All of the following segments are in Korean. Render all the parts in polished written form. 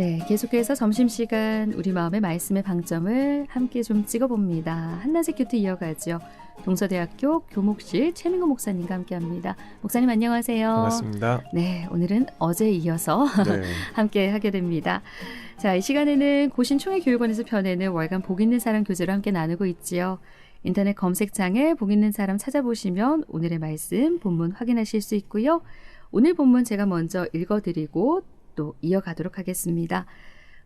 네, 계속해서 점심시간 우리 마음의 말씀의 방점을 함께 좀 찍어봅니다. 한낮의 큐티 이어가죠. 동서대학교 교목실 최민구 목사님과 함께합니다. 목사님 안녕하세요. 반갑습니다. 네, 오늘은 어제에 이어서 네. 함께 하게 됩니다. 자, 이 시간에는 고신총회교육원에서 펴내는 월간 복 있는 사람 교재로 함께 나누고 있지요. 인터넷 검색창에 복 있는 사람 찾아보시면 오늘의 말씀, 본문 확인하실 수 있고요. 오늘 본문 제가 먼저 읽어드리고 또 이어가도록 하겠습니다.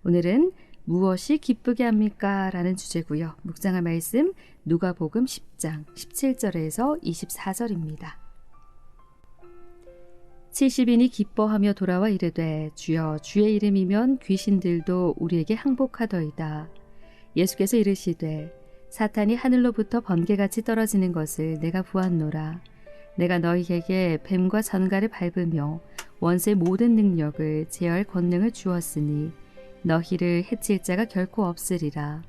오늘은 무엇이 기쁘게 합니까? 라는 주제고요. 묵상할 말씀 누가복음 10장 17절에서 24절입니다. 70인이 기뻐하며 돌아와 이르되 주여 주의 이름이면 귀신들도 우리에게 항복하더이다. 예수께서 이르시되 사탄이 하늘로부터 번개같이 떨어지는 것을 내가 보았노라. 내가 너희에게 뱀과 전갈을 밟으며 원수의 모든 능력을 제어할 권능을 주었으니 너희를 해칠 자가 결코 없으리라.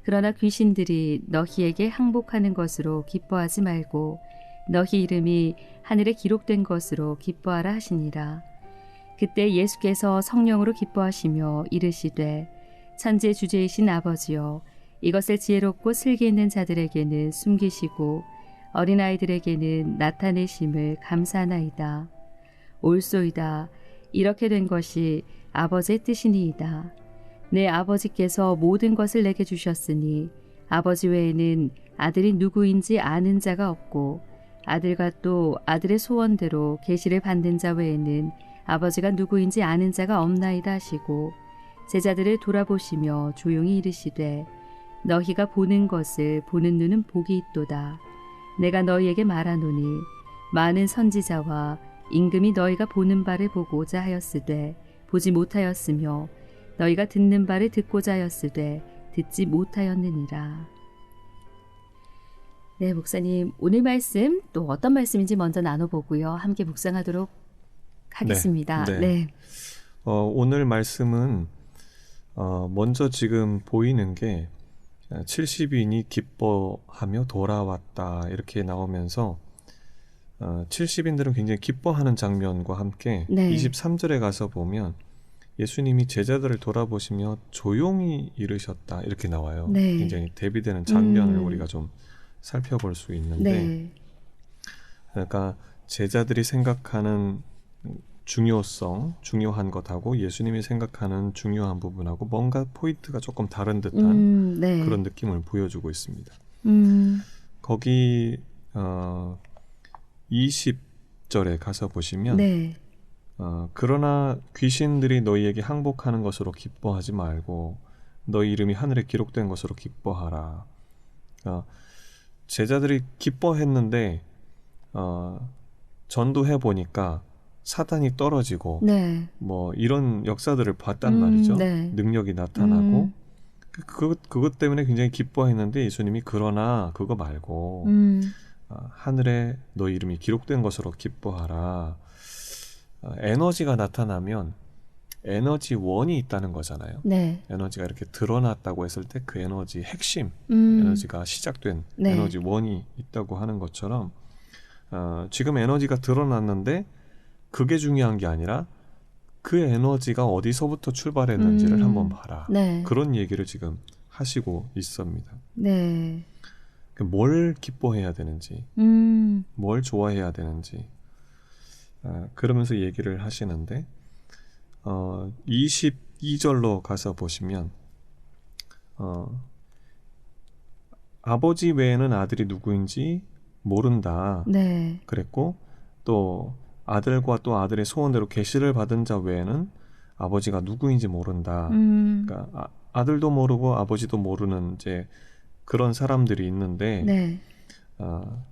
그러나 귀신들이 너희에게 항복하는 것으로 기뻐하지 말고 너희 이름이 하늘에 기록된 것으로 기뻐하라 하시니라. 그때 예수께서 성령으로 기뻐하시며 이르시되 천지의 주제이신 아버지여 이것을 지혜롭고 슬기 있는 자들에게는 숨기시고 어린아이들에게는 나타내심을 감사하나이다. 옳소이다. 이렇게 된 것이 아버지의 뜻이니이다. 내 아버지께서 모든 것을 내게 주셨으니 아버지 외에는 아들이 누구인지 아는 자가 없고 아들과 또 아들의 소원대로 계시를 받는 자 외에는 아버지가 누구인지 아는 자가 없나이다 하시고 제자들을 돌아보시며 조용히 이르시되 너희가 보는 것을 보는 눈은 복이 있도다. 내가 너희에게 말하노니 많은 선지자와 임금이 너희가 보는 바를 보고자 하였으되 보지 못하였으며 너희가 듣는 바를 듣고자 하였으되 듣지 못하였느니라. 네, 목사님 오늘 말씀 또 어떤 말씀인지 먼저 나눠보고요. 함께 묵상하도록 하겠습니다. 네. 오늘 말씀은 먼저 지금 보이는 게 70인이 기뻐하며 돌아왔다 이렇게 나오면서 70인들은 굉장히 기뻐하는 장면과 함께 23절에 가서 보면 예수님이 제자들을 돌아보시며 조용히 이르셨다 이렇게 나와요. 굉장히 대비되는 장면을 우리가 좀 살펴볼 수 있는데 그러니까 제자들이 생각하는 중요한 것하고 예수님이 생각하는 중요한 부분하고 뭔가 포인트가 조금 다른 듯한 그런 느낌을 보여주고 있습니다. 거기 20절에 가서 보시면 그러나 귀신들이 너희에게 항복하는 것으로 기뻐하지 말고 너희 이름이 하늘에 기록된 것으로 기뻐하라. 제자들이 기뻐했는데 전도해 보니까 사탄이 떨어지고 뭐 이런 역사들을 봤단 말이죠. 능력이 나타나고 그것 때문에 굉장히 기뻐했는데 예수님이 그러나 그거 말고 하늘에 너희 이름이 기록된 것으로 기뻐하라. 에너지가 나타나면 에너지원이 있다는 거잖아요. 에너지가 이렇게 드러났다고 했을 때 그 에너지 핵심 에너지가 시작된 에너지원이 있다고 하는 것처럼 지금 에너지가 드러났는데 그게 중요한 게 아니라 그 에너지가 어디서부터 출발했는지를 한번 봐라. 그런 얘기를 지금 하시고 있습니다. 뭘 기뻐해야 되는지 뭘 좋아해야 되는지 그러면서 얘기를 하시는데 22절로 가서 보시면 아버지 외에는 아들이 누구인지 모른다 그랬고 또 아들과 또 아들의 소원대로 계시를 받은 자 외에는 아버지가 누구인지 모른다. 그러니까 아들도 모르고 아버지도 모르는 이제 그런 사람들이 있는데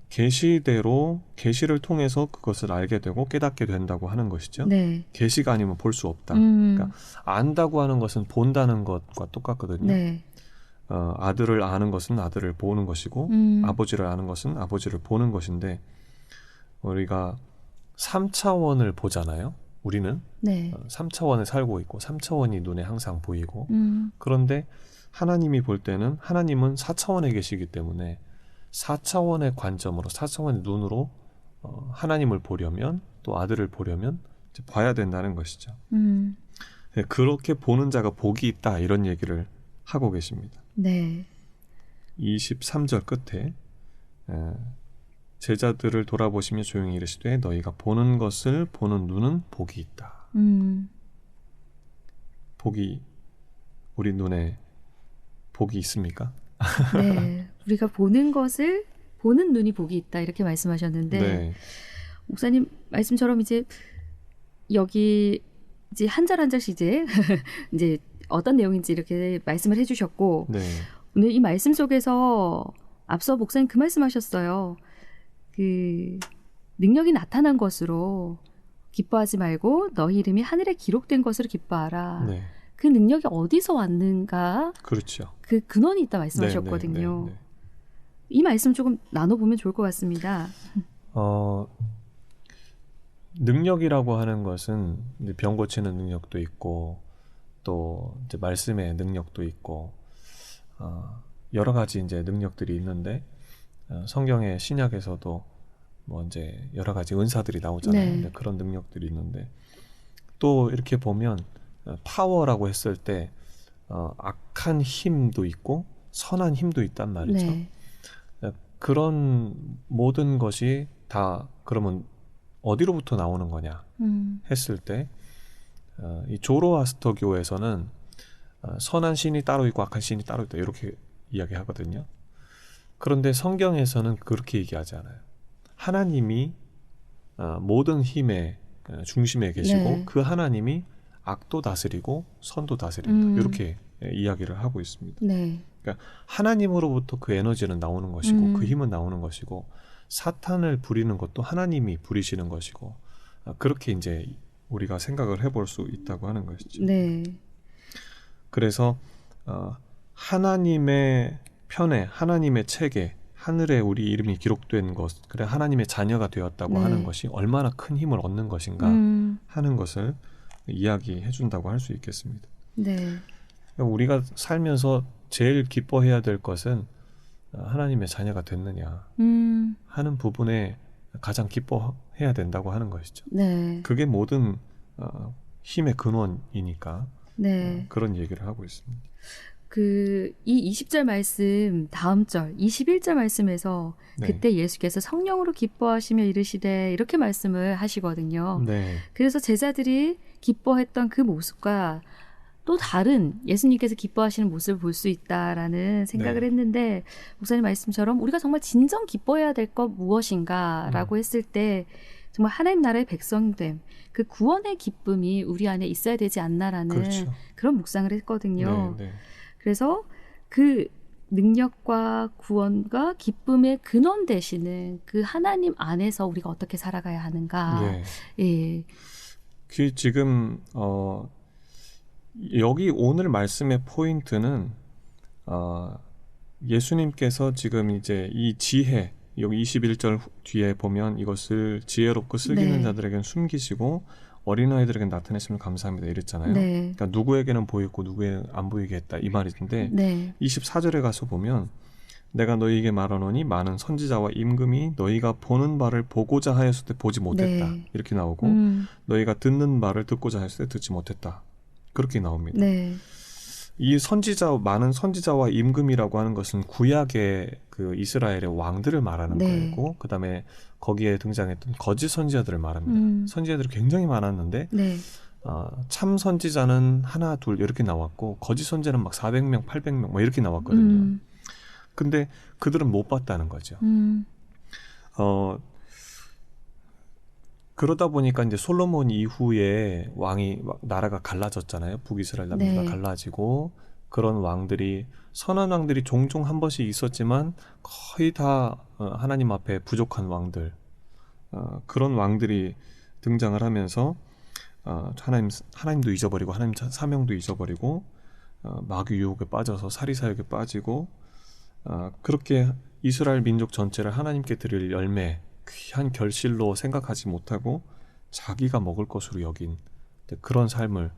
계시대로 계시를 통해서 그것을 알게 되고 깨닫게 된다고 하는 것이죠. 계시가 아니면 볼 수 없다. 그러니까 안다고 하는 것은 본다는 것과 똑같거든요. 아들을 아는 것은 아들을 보는 것이고 아버지를 아는 것은 아버지를 보는 것인데 우리가 3차원을 보잖아요. 우리는 3차원에 살고 있고 3차원이 눈에 항상 보이고 그런데 하나님이 볼 때는 하나님은 4차원에 계시기 때문에 4차원의 관점으로 4차원의 눈으로 하나님을 보려면 또 아들을 보려면 이제 봐야 된다는 것이죠. 그렇게 보는 자가 복이 있다 이런 얘기를 하고 계십니다. 네. 23절 끝에 제자들을 돌아보시며 조용히 이르시되 너희가 보는 것을 보는 눈은 복이 있다. 복이 우리 눈에 복이 있습니까? 네. 우리가 보는 것을 보는 눈이 복이 있다 이렇게 말씀하셨는데 네. 목사님 말씀처럼 이제 여기 이제 한 절 한 절씩 이제 어떤 내용인지 이렇게 말씀을 해주셨고 네. 오늘 이 말씀 속에서 앞서 목사님 그 말씀하셨어요. 그 능력이 나타난 것으로 기뻐하지 말고 너희 이름이 하늘에 기록된 것으로 기뻐하라. 네. 그 능력이 어디서 왔는가? 그렇죠. 그 근원이 있다 말씀하셨거든요. 네. 이 말씀 조금 나눠보면 좋을 것 같습니다. 능력이라고 하는 것은 이제 병 고치는 능력도 있고 또 이제 말씀의 능력도 있고 여러 가지 이제 능력들이 있는데 성경의 신약에서도 뭐 이제 여러 가지 은사들이 나오잖아요. 네. 그런 능력들이 있는데 또 이렇게 보면 파워라고 했을 때 악한 힘도 있고 선한 힘도 있단 말이죠. 네. 그런 모든 것이 다 그러면 어디로부터 나오는 거냐 했을 때 이 조로아스터교에서는 선한 신이 따로 있고 악한 신이 따로 있다 이렇게 이야기하거든요. 그런데 성경에서는 그렇게 얘기하지 않아요. 하나님이 모든 힘의 중심에 계시고 네. 그 하나님이 악도 다스리고 선도 다스린다 이렇게 이야기를 하고 있습니다. 네. 그러니까 하나님으로부터 그 에너지는 나오는 것이고 그 힘은 나오는 것이고 사탄을 부리는 것도 하나님이 부리시는 것이고 그렇게 이제 우리가 생각을 해볼 수 있다고 하는 것이죠. 네. 그래서 하나님의 편에 하나님의 책에 하늘에 우리 이름이 기록된 것, 그래 하나님의 자녀가 되었다고 네. 하는 것이 얼마나 큰 힘을 얻는 것인가 하는 것을 이야기해 준다고 할 수 있겠습니다. 네. 우리가 살면서 제일 기뻐해야 될 것은 하나님의 자녀가 됐느냐 하는 부분에 가장 기뻐해야 된다고 하는 것이죠. 네. 그게 모든 힘의 근원이니까 네. 그런 얘기를 하고 있습니다. 이 20절 말씀 다음 절 21절 말씀에서 네. 그때 예수께서 성령으로 기뻐하시며 이르시되 이렇게 말씀을 하시거든요. 네. 그래서 제자들이 기뻐했던 그 모습과 또 다른 예수님께서 기뻐하시는 모습을 볼 수 있다라는 생각을 네. 했는데 목사님 말씀처럼 우리가 정말 진정 기뻐해야 될 것 무엇인가라고 했을 때 정말 하나님 나라의 백성됨, 그 구원의 기쁨이 우리 안에 있어야 되지 않나라는 그렇죠. 그런 묵상을 했거든요. 네, 네. 그래서 그 능력과 구원과 기쁨의 근원 되시는 그 하나님 안에서 우리가 어떻게 살아가야 하는가. 네. 예. 그 지금 여기 오늘 말씀의 포인트는 예수님께서 지금 이제 이 지혜 여기 21절 뒤에 보면 이것을 지혜롭고 슬기는 네. 자들에게는 숨기시고 어린아이들에게는 나타내시면 감사합니다 이랬잖아요. 네. 그러니까 누구에게는 보이고 누구에게는 안 보이게 했다 이 말인데 네. 24절에 가서 보면 내가 너희에게 말하노니 많은 선지자와 임금이 너희가 보는 바를 보고자 하였을 때 보지 못했다. 네. 이렇게 나오고 너희가 듣는 바를 듣고자 하였을 때 듣지 못했다. 그렇게 나옵니다. 네. 이 많은 선지자와 임금이라고 하는 것은 구약의 그 이스라엘의 왕들을 말하는 네. 거고 그다음에 거기에 등장했던 거짓 선지자들을 말합니다. 선지자들이 굉장히 많았는데 네. 참 선지자는 하나 둘 이렇게 나왔고 거짓 선지자는 막 400명 800명 뭐 이렇게 나왔거든요. 근데 그들은 못 봤다는 거죠. 그러다 보니까 이제 솔로몬 이후에 나라가 갈라졌잖아요. 북이스라엘 남유가 네. 갈라지고 그런 왕들이 선한 왕들이 종종 한 번씩 있었지만 거의 다 하나님 앞에 부족한 왕들 그런 왕들이 등장을 하면서 하나님도 잊어버리고 하나님 사명도 잊어버리고 마귀 유혹에 빠져서 사리사욕에 빠지고 그렇게 이스라엘 민족 전체를 하나님께 드릴 열매 귀한 결실로 생각하지 못하고 자기가 먹을 것으로 여긴 그런 삶을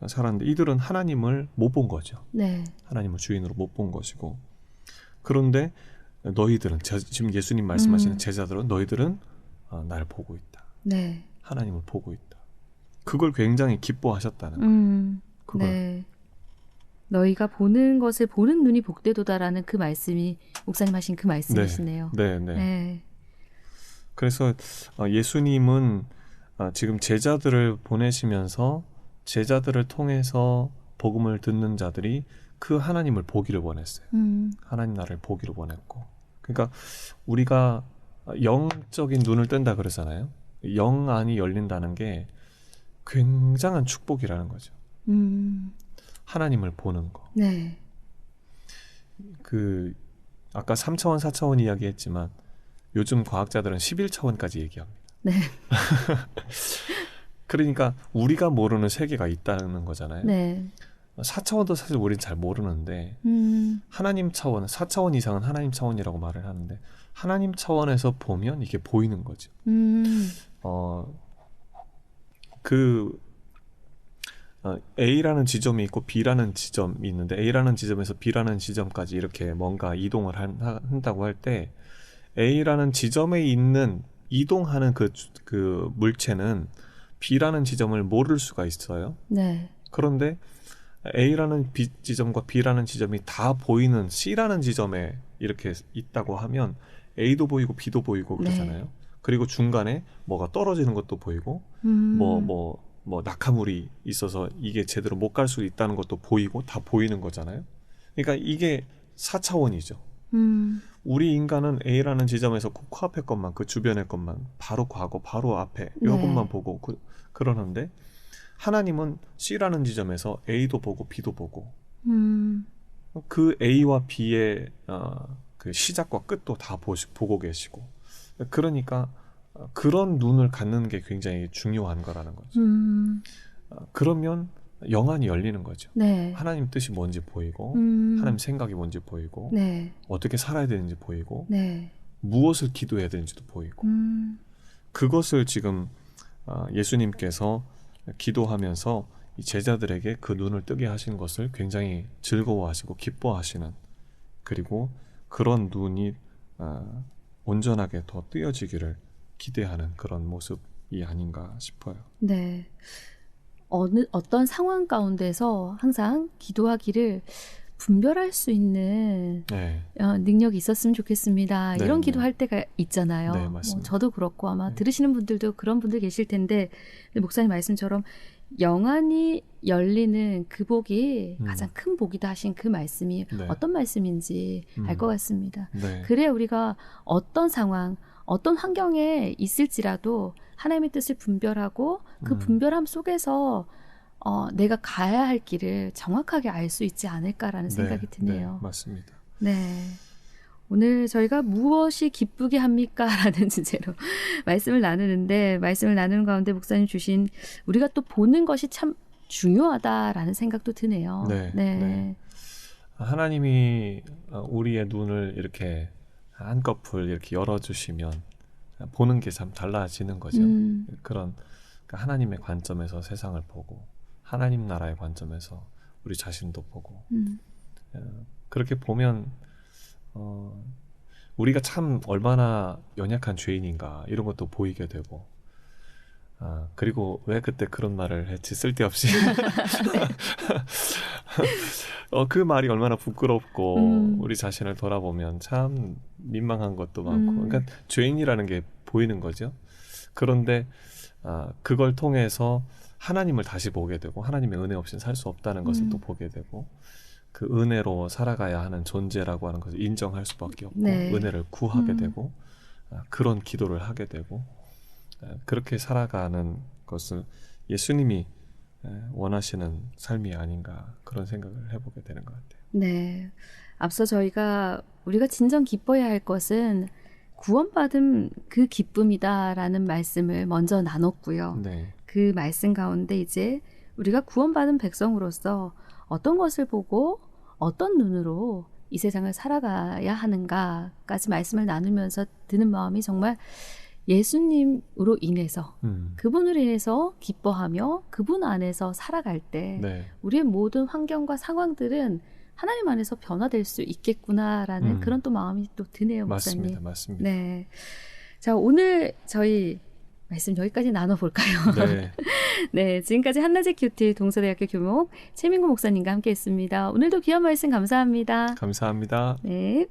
살았는데 이들은 하나님을 못 본 거죠. 네. 하나님을 주인으로 못 본 것이고 그런데 너희들은 지금 예수님 말씀하시는 제자들은 너희들은 나를 보고 있다. 네. 하나님을 보고 있다. 그걸 굉장히 기뻐하셨다는 거예요. 그걸. 네. 너희가 보는 것을 보는 눈이 복되도다라는 그 말씀이 목사님 하신 그 말씀이시네요. 네. 그래서 예수님은 지금 제자들을 보내시면서 제자들을 통해서 복음을 듣는 자들이 그 하나님을 보기를 원했어요. 하나님 나라를 보기를 원했고. 그러니까 우리가 영적인 눈을 뜬다 그러잖아요. 영 안이 열린다는 게 굉장한 축복이라는 거죠. 하나님을 보는 거. 네. 아까 3차원, 4차원 이야기했지만 요즘 과학자들은 11차원까지 얘기합니다. 네. 그러니까 우리가 모르는 세계가 있다는 거잖아요. 네. 4차원도 사실 우리는 잘 모르는데 하나님 차원, 4차원 이상은 하나님 차원이라고 말을 하는데 하나님 차원에서 보면 이게 보이는 거죠. A라는 지점이 있고 B라는 지점이 있는데 A라는 지점에서 B라는 지점까지 이렇게 뭔가 이동을 한다고 할 때 A라는 지점에 있는 이동하는 그 물체는 B라는 지점을 모를 수가 있어요. 네. 그런데 A라는 지점과 B라는 지점이 다 보이는 C라는 지점에 이렇게 있다고 하면 A도 보이고 B도 보이고 그러잖아요. 네. 그리고 중간에 뭐가 떨어지는 것도 보이고 뭐 낙하물이 있어서 이게 제대로 못 갈 수 있다는 것도 보이고 다 보이는 거잖아요. 그러니까 이게 4차원이죠. 우리 인간은 A라는 지점에서 그 코앞에 것만, 그 주변의 것만, 바로 과거, 바로 앞에 이것만 보고 그러는데 하나님은 C라는 지점에서 A도 보고 B도 보고 그 A와 B의 그 시작과 끝도 다 보고 계시고 그러니까 그런 눈을 갖는 게 굉장히 중요한 거라는 거죠. 그러면 영안이 열리는 거죠. 네. 하나님 뜻이 뭔지 보이고 하나님 생각이 뭔지 보이고 네. 어떻게 살아야 되는지 보이고 네. 무엇을 기도해야 되는지도 보이고 그것을 지금 예수님께서 기도하면서 이 제자들에게 그 눈을 뜨게 하신 것을 굉장히 즐거워하시고 기뻐하시는 그리고 그런 눈이 온전하게 더 뜨여지기를 기대하는 그런 모습이 아닌가 싶어요. 네. 어떤 상황 가운데서 항상 기도하기를 분별할 수 있는 네. 능력이 있었으면 좋겠습니다. 네, 이런 네. 기도할 때가 있잖아요. 네, 맞습니다. 저도 그렇고 아마 네. 들으시는 분들도 그런 분들 계실 텐데 목사님 말씀처럼 영안이 열리는 그 복이 가장 큰 복이다 하신 그 말씀이 네. 어떤 말씀인지 알 것 같습니다. 네. 그래야 우리가 어떤 상황, 어떤 환경에 있을지라도 하나님의 뜻을 분별하고 그 분별함 속에서 내가 가야 할 길을 정확하게 알 수 있지 않을까라는 생각이 드네요. 네, 맞습니다. 네. 오늘 저희가 무엇이 기쁘게 합니까? 라는 주제로 말씀을 나누는데 말씀을 나누는 가운데 목사님 주신 우리가 또 보는 것이 참 중요하다라는 생각도 드네요. 네. 하나님이 우리의 눈을 이렇게 한꺼풀 이렇게 열어주시면 보는 게 참 달라지는 거죠. 그러니까 하나님의 관점에서 세상을 보고 하나님 나라의 관점에서 우리 자신도 보고 그렇게 보면 우리가 참 얼마나 연약한 죄인인가 이런 것도 보이게 되고 그리고 왜 그때 그런 말을 했지 쓸데없이 그 말이 얼마나 부끄럽고 우리 자신을 돌아보면 참 민망한 것도 많고 그러니까 죄인이라는 게 보이는 거죠. 그런데 그걸 통해서 하나님을 다시 보게 되고 하나님의 은혜 없이는 살 수 없다는 것을 또 보게 되고 그 은혜로 살아가야 하는 존재라고 하는 것을 인정할 수밖에 없고 은혜를 구하게 되고 그런 기도를 하게 되고 그렇게 살아가는 것을 예수님이 원하시는 삶이 아닌가 그런 생각을 해보게 되는 것 같아요. 네. 앞서 우리가 진정 기뻐해야 할 것은 구원받은 그 기쁨이다라는 말씀을 먼저 나눴고요. 네. 그 말씀 가운데 이제 우리가 구원받은 백성으로서 어떤 것을 보고 어떤 눈으로 이 세상을 살아가야 하는가까지 말씀을 나누면서 드는 마음이 정말 예수님으로 인해서 그분으로 인해서 기뻐하며 그분 안에서 살아갈 때 우리의 모든 환경과 상황들은 하나님 안에서 변화될 수 있겠구나라는 그런 또 마음이 또 드네요, 목사님. 맞습니다. 네. 자, 오늘 저희 말씀 여기까지 나눠볼까요? 네. 네, 지금까지 한낮의 큐티 동서대학교 교목 최민구 목사님과 함께했습니다. 오늘도 귀한 말씀 감사합니다. 감사합니다. 네.